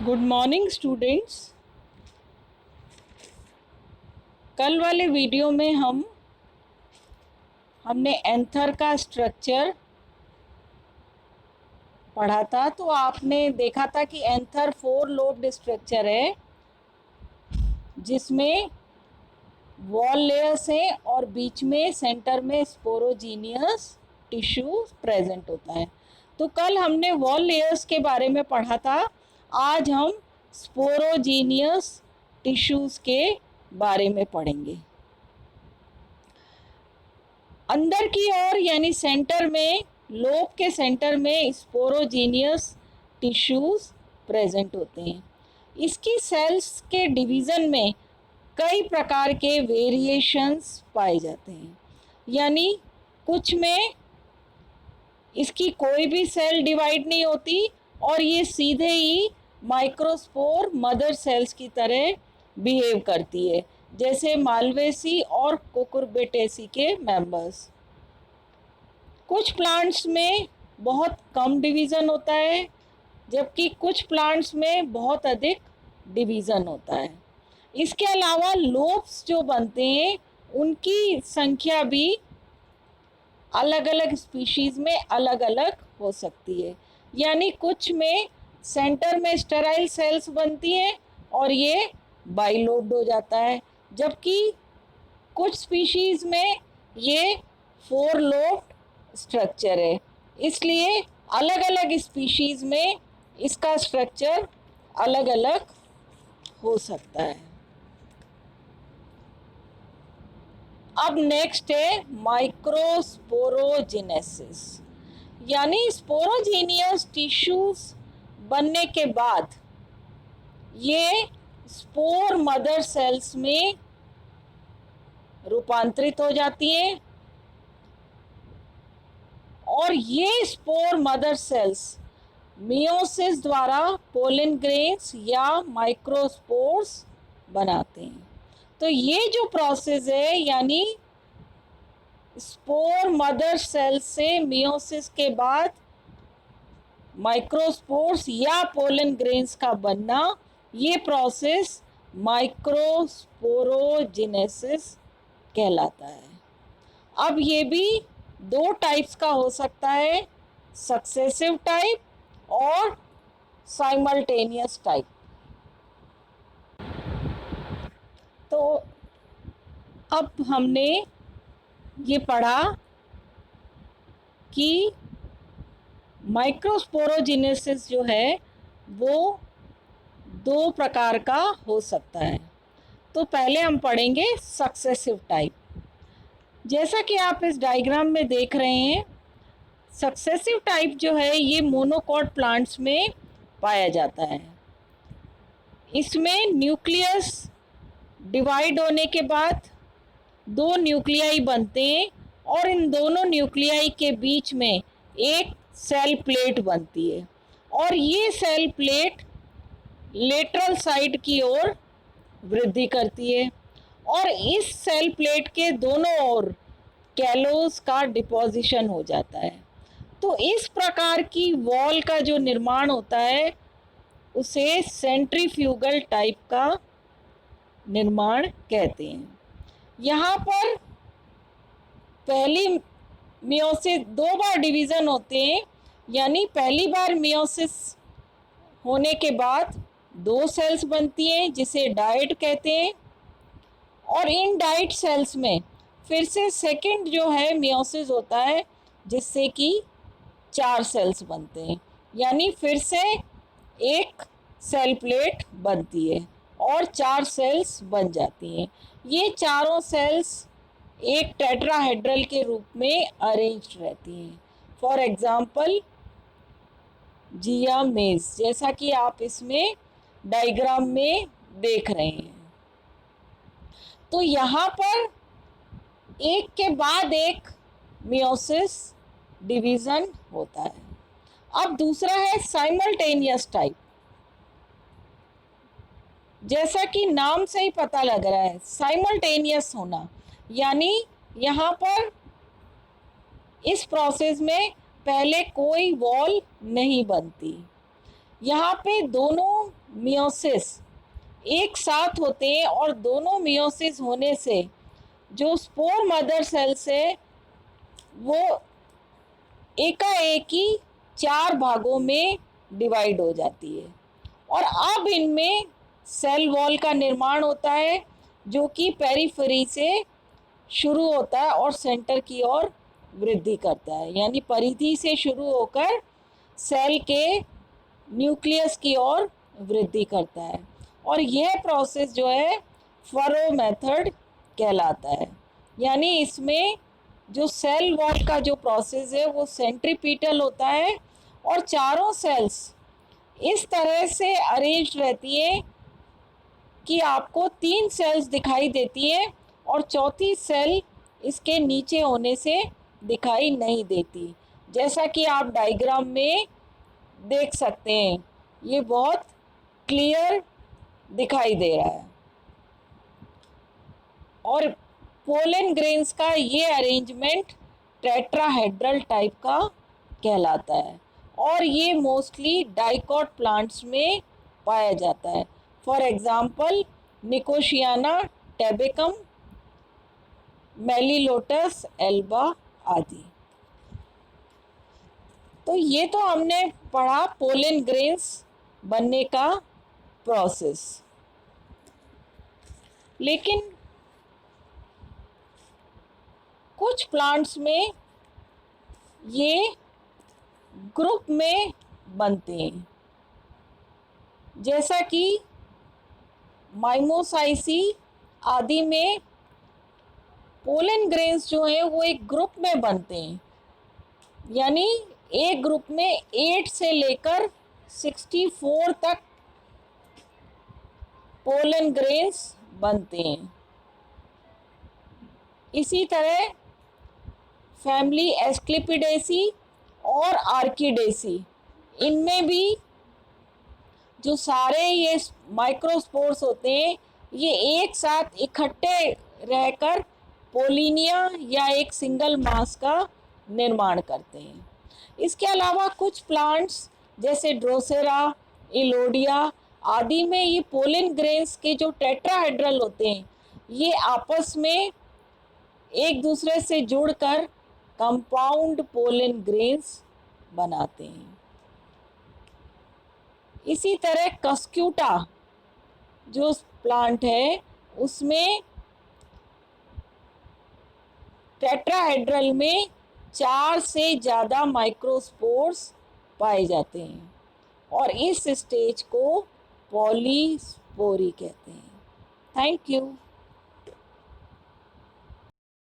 Good morning students. कल वाले video में हमने एंथर का स्ट्रक्चर पढ़ा था। तो आपने देखा था कि एंथर 4 लोब्ड स्ट्रक्चर है जिसमें वॉल लेयर्स हैं और बीच में सेंटर में स्पोरोजीनियस टिश्यू प्रेजेंट होता है। तो कल हमने वॉल लेयर्स के बारे में पढ़ा था। आज हम स्पोरोजीनियस टिश्यूज़ के बारे में पढ़ेंगे। अंदर की ओर यानी सेंटर में, लोब के सेंटर में स्पोरोजीनियस टिश्यूज़ प्रेजेंट होते हैं। इसकी सेल्स के डिवीज़न में कई प्रकार के वेरिएशंस पाए जाते हैं। यानी कुछ में इसकी कोई भी सेल डिवाइड नहीं होती और ये सीधे ही माइक्रोस्पोर मदर सेल्स की तरह बिहेव करती है, जैसे मालवेसी और कुकुरबिटेसी के मेंबर्स। कुछ प्लांट्स में बहुत कम डिवीज़न होता है, जबकि कुछ प्लांट्स में बहुत अधिक डिवीज़न होता है। इसके अलावा लोब्स जो बनते हैं उनकी संख्या भी अलग अलग स्पीशीज़ में अलग अलग हो सकती है। यानी कुछ में सेंटर में स्टेराइल सेल्स बनती हैं और ये बाइलोब्ड हो जाता है, जबकि कुछ स्पीशीज़ में ये 4 लोब्ड स्ट्रक्चर है। इसलिए अलग अलग स्पीशीज़ में इसका स्ट्रक्चर अलग अलग हो सकता है। अब नेक्स्ट है माइक्रोस्पोरोजेनेसिस, यानी स्पोरोजीनियस टिश्यूज बनने के बाद ये स्पोर मदर सेल्स में रूपांतरित हो जाती हैं और ये स्पोर मदर सेल्स मियोसिस द्वारा पोलन ग्रेन्स या माइक्रोस्पोर्स बनाते हैं। तो ये जो प्रोसेस है, यानी स्पोर मदर सेल से मियोसिस के बाद माइक्रोस्पोर्स या पोलन ग्रेन्स का बनना, ये प्रोसेस माइक्रोस्पोरोजेनेसिस कहलाता है। अब ये भी 2 टाइप्स का हो सकता है, सक्सेसिव टाइप और साइमल्टेनियस टाइप। तो अब हमने ये पढ़ा कि माइक्रोस्पोरोजेनेसिस जो है वो 2 प्रकार का हो सकता है। तो पहले हम पढ़ेंगे सक्सेसिव टाइप। जैसा कि आप इस डायग्राम में देख रहे हैं, सक्सेसिव टाइप जो है ये मोनोकॉट प्लांट्स में पाया जाता है। इसमें न्यूक्लियस डिवाइड होने के बाद 2 न्यूक्लियाई बनते हैं और इन दोनों न्यूक्लियाई के बीच में एक सेल प्लेट बनती है और ये सेल प्लेट लेटरल साइड की ओर वृद्धि करती है और इस सेल प्लेट के दोनों ओर कैलोस का डिपोजिशन हो जाता है। तो इस प्रकार की वॉल का जो निर्माण होता है उसे सेंट्रीफ्यूगल टाइप का निर्माण कहते हैं। यहाँ पर पहली मियोसिस 2 बार डिवीज़न होते हैं, यानी पहली बार मियोसिस होने के बाद 2 सेल्स बनती हैं जिसे डाइड कहते हैं और इन डाइड सेल्स में फिर से सेकंड जो है मियोसिस होता है जिससे कि 4 सेल्स बनते हैं, यानी फिर से एक सेल प्लेट बनती है और 4 सेल्स बन जाती हैं। ये चारों सेल्स एक टेट्राहेड्रल के रूप में अरेंज्ड रहती हैं। फॉर एग्जाम्पल जिया मेज, जैसा कि आप इसमें डायग्राम में देख रहे हैं। तो यहाँ पर एक के बाद एक मियोसिस डिवीज़न होता है। अब दूसरा है साइमल्टेनियस टाइप। जैसा कि नाम से ही पता लग रहा है, साइमल्टेनियस होना, यानी यहाँ पर इस प्रोसेस में पहले कोई वॉल नहीं बनती। यहाँ पे दोनों मियोसिस एक साथ होते हैं और दोनों मियोसिस होने से जो स्पोर मदर सेल्स है वो एकाएक ही 4 भागों में डिवाइड हो जाती है और अब इनमें सेल वॉल का निर्माण होता है जो कि पेरिफेरी से शुरू होता है और सेंटर की ओर वृद्धि करता है, यानी परिधि से शुरू होकर सेल के न्यूक्लियस की ओर वृद्धि करता है। और यह प्रोसेस जो है फरो मेथड कहलाता है, यानी इसमें जो सेल वॉल का जो प्रोसेस है वो सेंट्रीपिटल होता है और चारों सेल्स इस तरह से अरेंज रहती है कि आपको 3 सेल्स दिखाई देती है और चौथी सेल इसके नीचे होने से दिखाई नहीं देती, जैसा कि आप डायग्राम में देख सकते हैं। ये बहुत क्लियर दिखाई दे रहा है और पोलन ग्रेन्स का ये अरेंजमेंट टेट्राहेड्रल टाइप का कहलाता है और ये मोस्टली डाइकॉट प्लांट्स में पाया जाता है। फॉर एग्जांपल निकोशियाना टेबेकम, मेलिलोटस एल्बा आदि। तो ये तो हमने पढ़ा पोलन ग्रेन्स बनने का प्रोसेस, लेकिन कुछ प्लांट्स में ये ग्रुप में बनते हैं, जैसा कि माइमोसाइसी आदि में पोलन ग्रेन्स जो हैं वो एक ग्रुप में बनते हैं, यानी एक ग्रुप में 8 से लेकर 64 तक पोलन ग्रेन्स बनते हैं। इसी तरह फैमिली एस्क्लेपिडेसी और आर्किडेसी, इनमें भी जो सारे ये माइक्रोस्पोर्स होते हैं ये एक साथ इकट्ठे रहकर पोलिनिया या एक सिंगल मास का निर्माण करते हैं। इसके अलावा कुछ प्लांट्स जैसे ड्रोसेरा, इलोडिया आदि में ये पोलन ग्रेन्स के जो टेट्राहेड्रल होते हैं ये आपस में एक दूसरे से जुड़कर कंपाउंड पोलन ग्रेन्स बनाते हैं। इसी तरह कस्क्यूटा जो प्लांट है उसमें टेट्राहेड्रल में 4 से ज़्यादा माइक्रोस्पोर्स पाए जाते हैं और इस स्टेज को पॉलीस्पोरी कहते हैं। Thank you.